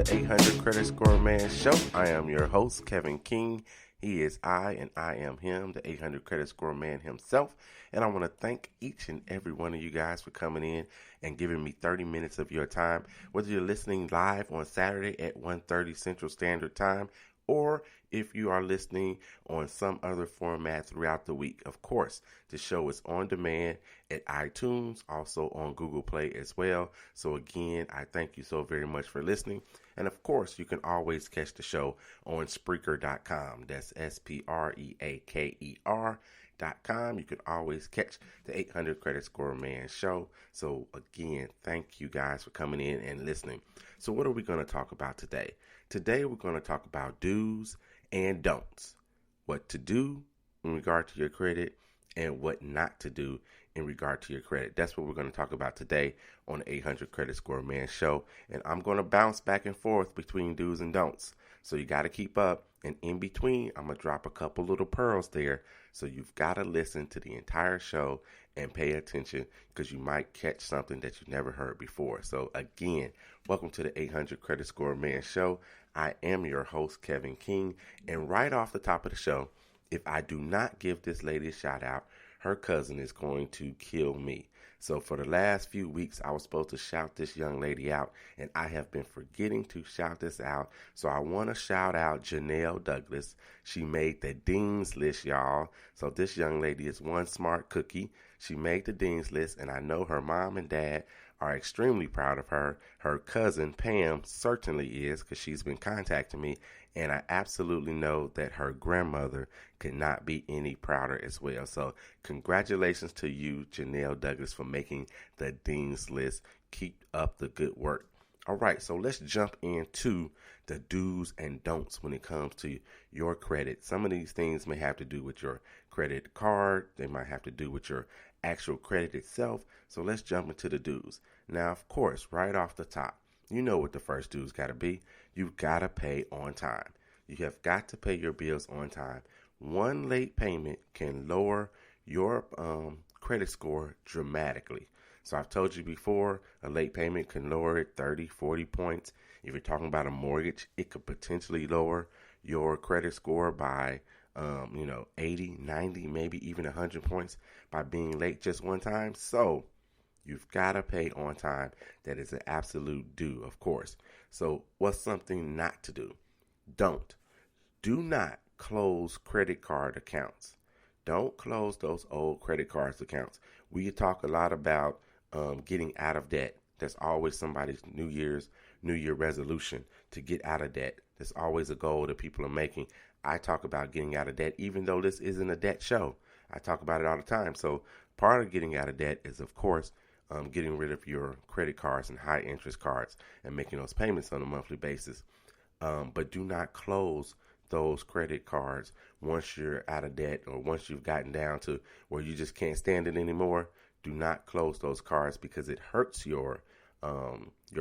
the 800 Credit Score Man Show. I am your host, Kevin King. He is I, and I am him, the 800 Credit Score Man himself. And I want to thank each and every one of you guys for coming in and giving me 30 minutes of your time. Whether you're listening live on Saturday at 1:30 Central Standard Time, or if you are listening on some other format throughout the week. Of course, the show is on demand at iTunes, also on Google Play as well. So again, I thank you so very much for listening. And of course, you can always catch the show on Spreaker.com. That's Spreaker.com. You can always catch the 800 Credit Score Man Show. So again, thank you guys for coming in and listening. So what are we going to talk about today? Today we're going to talk about do's and don'ts. What to do in regard to your credit and what not to do in regard to your credit. That's what we're going to talk about today on the 800 Credit Score Man Show. And I'm going to bounce back and forth between do's and don'ts. So you got to keep up. And in between, I'm going to drop a couple little pearls there. So you've got to listen to the entire show and pay attention, because you might catch something that you've never heard before. So again, welcome to the 800 Credit Score Man Show. I am your host, Kevin King. And right off the top of the show, if I do not give this lady a shout out, her cousin is going to kill me. So for the last few weeks, I was supposed to shout this young lady out, and I have been forgetting to shout this out. So I want to shout out Janelle Douglas. She made the Dean's List, y'all. So this young lady is one smart cookie. She made the Dean's List, and I know her mom and dad are extremely proud of her. Her cousin, Pam, certainly is, because she's been contacting me, and I absolutely know that her grandmother could not be any prouder as well. So congratulations to you, Janelle Douglas, for making the Dean's List. Keep up the good work. All right, so let's jump into the do's and don'ts when it comes to your credit. Some of these things may have to do with your credit card. They might have to do with your actual credit itself. So let's jump into the do's. Now, of course, right off the top, you know what the first do's got to be. You've got to pay on time. You have got to pay your bills on time. One late payment can lower your credit score dramatically. So I've told you before, a late payment can lower it 30, 40 points. If you're talking about a mortgage, it could potentially lower your credit score by 80, 90, maybe even 100 points by being late just one time. So you've got to pay on time. That is an absolute do, of course. So what's something not to do? Do not close credit card accounts. Don't close those old credit cards accounts. We talk a lot about getting out of debt. That's always somebody's New Year resolution, to get out of debt. That's always a goal that people are making. I talk about getting out of debt, even though this isn't a debt show. I talk about it all the time. So part of getting out of debt is, of course, getting rid of your credit cards and high interest cards and making those payments on a monthly basis. But do not close those credit cards once you're out of debt, or once you've gotten down to where you just can't stand it anymore. Do not close those cards, because it hurts your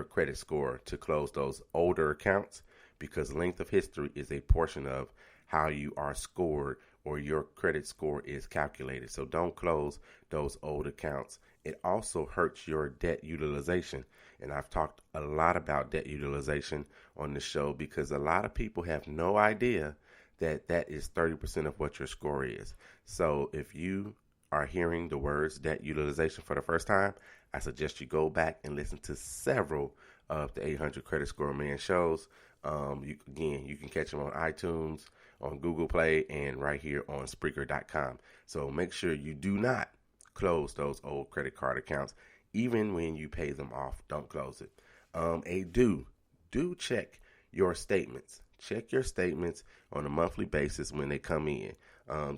credit score to close those older accounts, because length of history is a portion of how you are scored, or your credit score is calculated. So don't close those old accounts. It also hurts your debt utilization. And I've talked a lot about debt utilization on the show, because a lot of people have no idea that that is 30% of what your score is. So if you are hearing the words debt utilization for the first time, I suggest you go back and listen to several of the 800 Credit Score Man shows. You can catch them on iTunes, on Google Play, and right here on Spreaker.com. So make sure you do not close those old credit card accounts, even when you pay them off. Don't close it. Do check your statements. Check your statements on a monthly basis when they come in.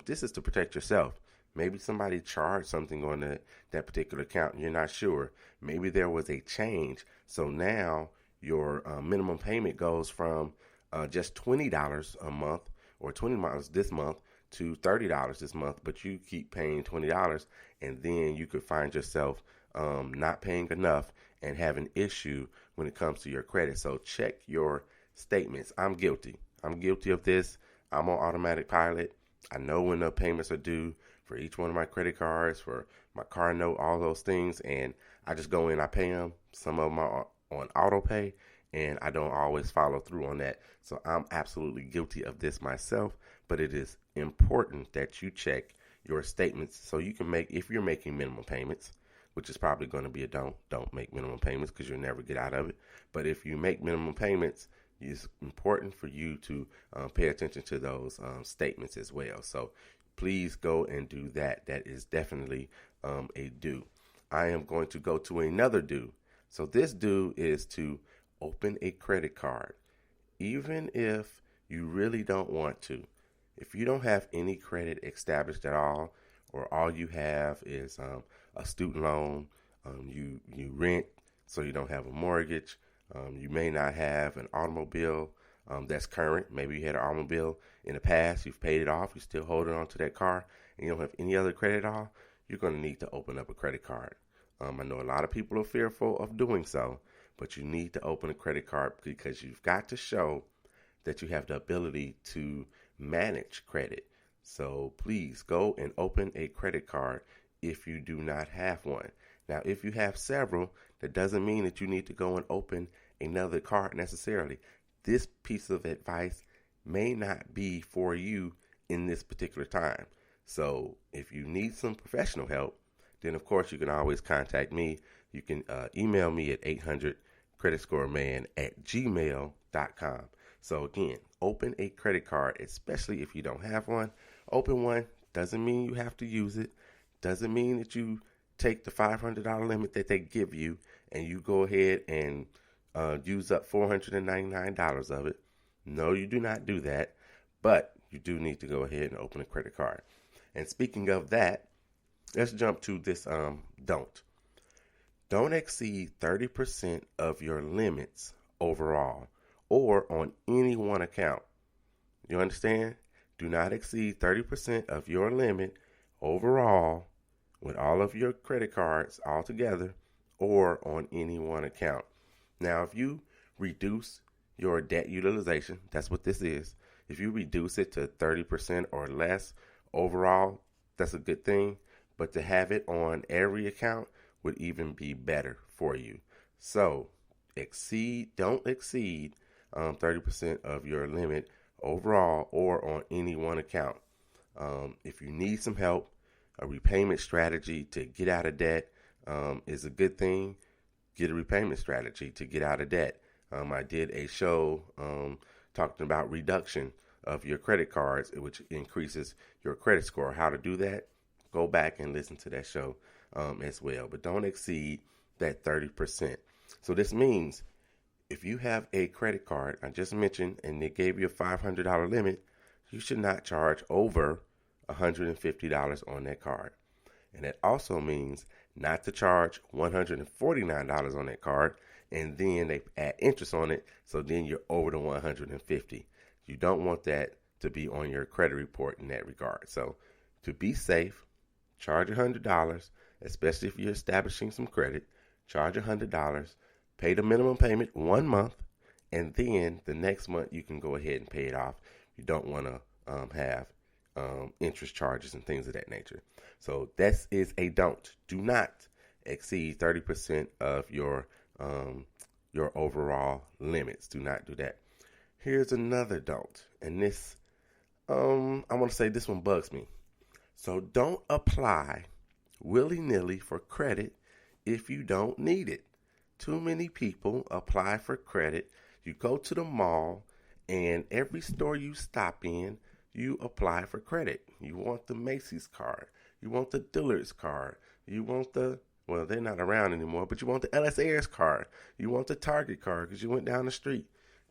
This is to protect yourself. Maybe somebody charged something on that particular account and you're not sure. Maybe there was a change. So now your minimum payment goes from just $20 a month, or $20 this month, to $30 this month, but you keep paying $20, and then you could find yourself not paying enough and have an issue when it comes to your credit. So check your statements. I'm guilty. I'm guilty of this. I'm on automatic pilot. I know when the payments are due for each one of my credit cards, for my car note, all those things, and I just go in, I pay them. Some of them are on auto pay, and I don't always follow through on that. So I'm absolutely guilty of this myself, but it is important that you check your statements so you can make, if you're making minimum payments, which is probably going to be a don't make minimum payments because you'll never get out of it. But if you make minimum payments, it's important for you to pay attention to those statements as well. So please go and do that. That is definitely a do. I am going to go to another do. So this do is to open a credit card, even if you really don't want to. If you don't have any credit established at all, or all you have is a student loan, you rent, so you don't have a mortgage. You may not have an automobile that's current. Maybe you had an automobile in the past, you've paid it off, you're still holding on to that car, and you don't have any other credit at all. You're going to need to open up a credit card. I know a lot of people are fearful of doing so, but you need to open a credit card because you've got to show that you have the ability to manage credit. So please go and open a credit card if you do not have one. Now, if you have several, that doesn't mean that you need to go and open another card necessarily. This piece of advice may not be for you in this particular time. So if you need some professional help, then of course you can always contact me. You can email me at 800creditscoreman@gmail.com. So again, open a credit card, especially if you don't have one. Open one. Doesn't mean you have to use it. Doesn't mean that you take the $500 limit that they give you and you go ahead and use up $499 of it. No, you do not do that. But you do need to go ahead and open a credit card. And speaking of that, let's jump to this don't. Don't exceed 30% of your limits overall or on any one account. You understand? Do not exceed 30% of your limit overall with all of your credit cards all together or on any one account. Now, if you reduce your debt utilization, that's what this is. If you reduce it to 30% or less overall, that's a good thing. But to have it on every account would even be better for you. So don't exceed 30% of your limit overall or on any one account. If you need some help, a repayment strategy to get out of debt is a good thing. Get a repayment strategy to get out of debt. I did a show talking about reduction of your credit cards, which increases your credit score. How to do that? Go back and listen to that show as well. But don't exceed that 30%. So this means if you have a credit card, I just mentioned, and they gave you a $500 limit, you should not charge over $150 on that card. And that also means not to charge $149 on that card, and then they add interest on it, so then you're over the $150. You don't want that to be on your credit report in that regard. So to be safe, charge $100, especially if you're establishing some credit. Charge $100, pay the minimum payment 1 month, and then the next month you can go ahead and pay it off. You don't want to have interest charges and things of that nature. So this is a don't. Do not exceed 30% of your overall limits. Do not do that. Here's another don't, and this I want to say this one bugs me. So don't apply willy-nilly for credit if you don't need it. Too many people apply for credit. You go to the mall, and every store you stop in, you apply for credit. You want the Macy's card. You want the Dillard's card. You want well, they're not around anymore, but you want the LS Ayres card. You want the Target card because you went down the street.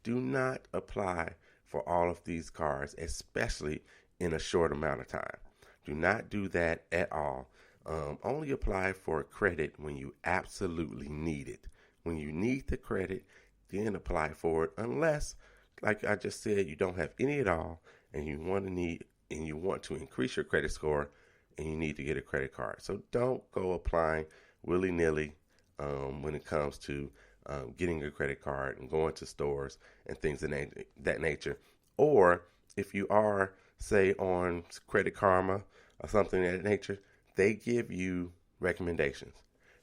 Do not apply for all of these cards, especially in a short amount of time. Do not do that at all. Only apply for credit when you absolutely need it. When you need the credit, then apply for it. Unless, like I just said, you don't have any at all, and you want to increase your credit score, and you need to get a credit card. So don't go applying willy-nilly when it comes to getting a credit card and going to stores and things of that nature. Or if you are, say, on Credit Karma or something of that nature, they give you recommendations.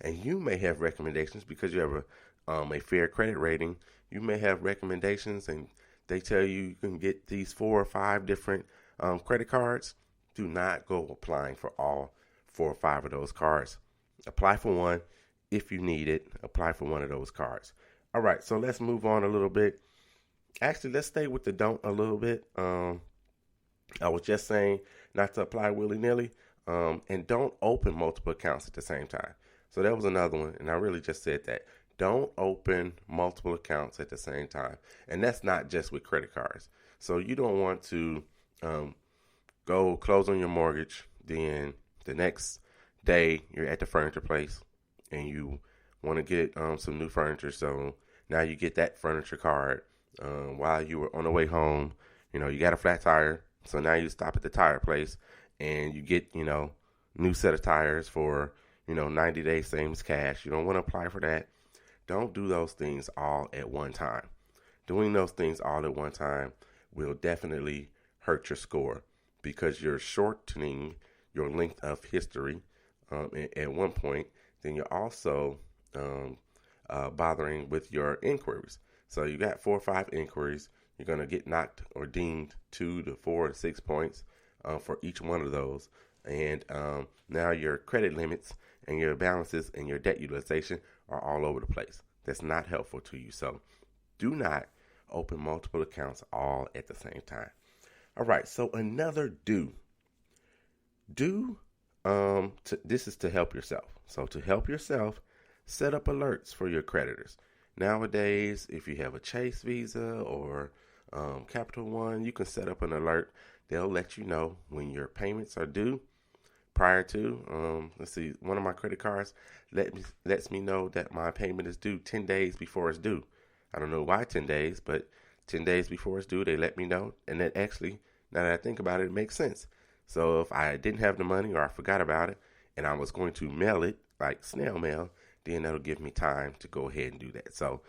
And you may have recommendations because you have a fair credit rating. you may have recommendations and they tell you can get these 4 or 5 different credit cards. Do not go applying for all 4 or 5 of those cards. Apply for one if you need it. Apply for one of those cards. All right, so let's move on a little bit. Actually, let's stay with the don't a little bit. I was just saying not to apply willy-nilly, and don't open multiple accounts at the same time. So that was another one, and I really just said that. Don't open multiple accounts at the same time, and that's not just with credit cards. So you don't want to go close on your mortgage, then the next day you're at the furniture place and you want to get some new furniture. So now you get that furniture card while you were on the way home. You got a flat tire, so now you stop at the tire place and you get new set of tires for 90 days, same as cash. You don't want to apply for that. Don't do those things all at one time. Doing those things all at one time will definitely hurt your score because you're shortening your length of history at one point. Then you're also bothering with your inquiries. So you got 4 or 5 inquiries. You're going to get knocked or deemed 2 to 4 to 6 points for each one of those. And now your credit limits and your balances and your debt utilization are all over the place. That's not helpful to you. So do not open multiple accounts all at the same time. All right, so another do. This is to help yourself. So to help yourself, set up alerts for your creditors. Nowadays, if you have a Chase Visa or Capital One, you can set up an alert. They'll let you know when your payments are due. Prior to, one of my credit cards lets me know that my payment is due 10 days before it's due. I don't know why 10 days, but 10 days before it's due, they let me know. And that actually, now that I think about it, it makes sense. So if I didn't have the money or I forgot about it and I was going to mail it, like snail mail, then that'll give me time to go ahead and do that. So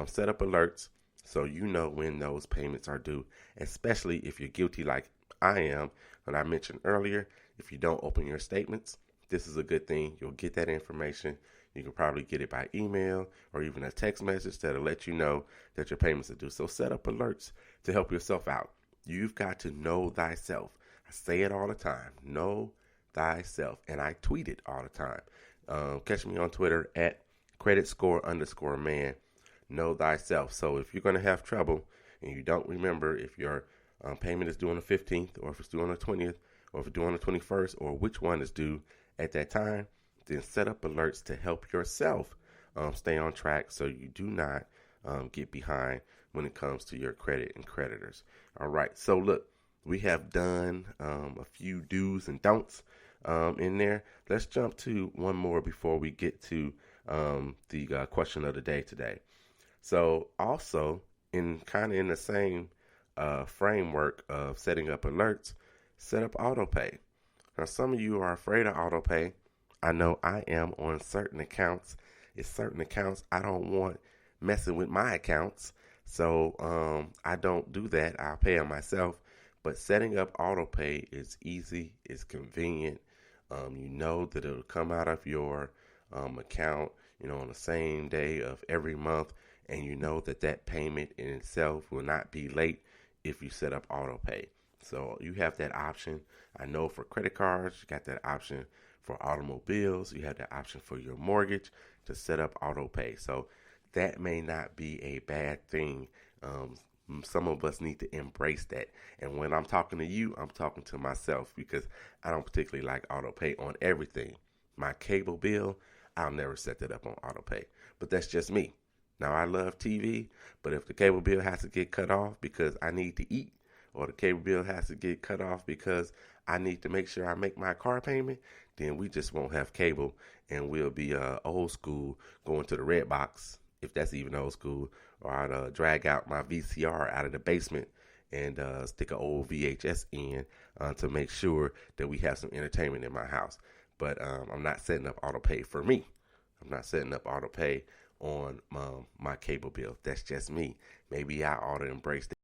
set up alerts so you know when those payments are due, especially if you're guilty like I am. And I mentioned earlier, if you don't open your statements, this is a good thing. You'll get that information. You can probably get it by email or even a text message that'll let you know that your payments are due. So set up alerts to help yourself out. You've got to know thyself. I say it all the time. Know thyself. And I tweet it all the time. Catch me on Twitter at creditscore_man. Know thyself. So if you're going to have trouble and you don't remember if your payment is due on the 15th or if it's due on the 20th or if it's due on the 21st or which one is due at that time, then set up alerts to help yourself stay on track so you do not get behind when it comes to your credit and creditors. All right. So look, we have done a few do's and don'ts in there. Let's jump to one more before we get to the question of the day today. So also in the same framework of setting up alerts, set up autopay. Now some of you are afraid of autopay. I know I am on certain accounts. It's certain accounts I don't want messing with my accounts. So I don't do that. I'll pay them myself. But setting up autopay is easy. It's convenient. You know that it'll come out of your account, on the same day of every month. And you know that payment in itself will not be late if you set up autopay. So you have that option. I know for credit cards, you got that option. For automobiles, you have the option for your mortgage to set up autopay. So that may not be a bad thing. Some of us need to embrace that. And when I'm talking to you, I'm talking to myself because I don't particularly like autopay on everything. My cable bill, I'll never set that up on autopay. But that's just me. Now, I love TV, but if the cable bill has to get cut off because I need to eat, or the cable bill has to get cut off because I need to make sure I make my car payment, then we just won't have cable and we'll be old school going to the red box, if that's even old school, or I'd drag out my VCR out of the basement and stick an old VHS in to make sure that we have some entertainment in my house. But I'm not setting up autopay for me. I'm not setting up autopay on my cable bill. That's just me. Maybe I ought to embrace that.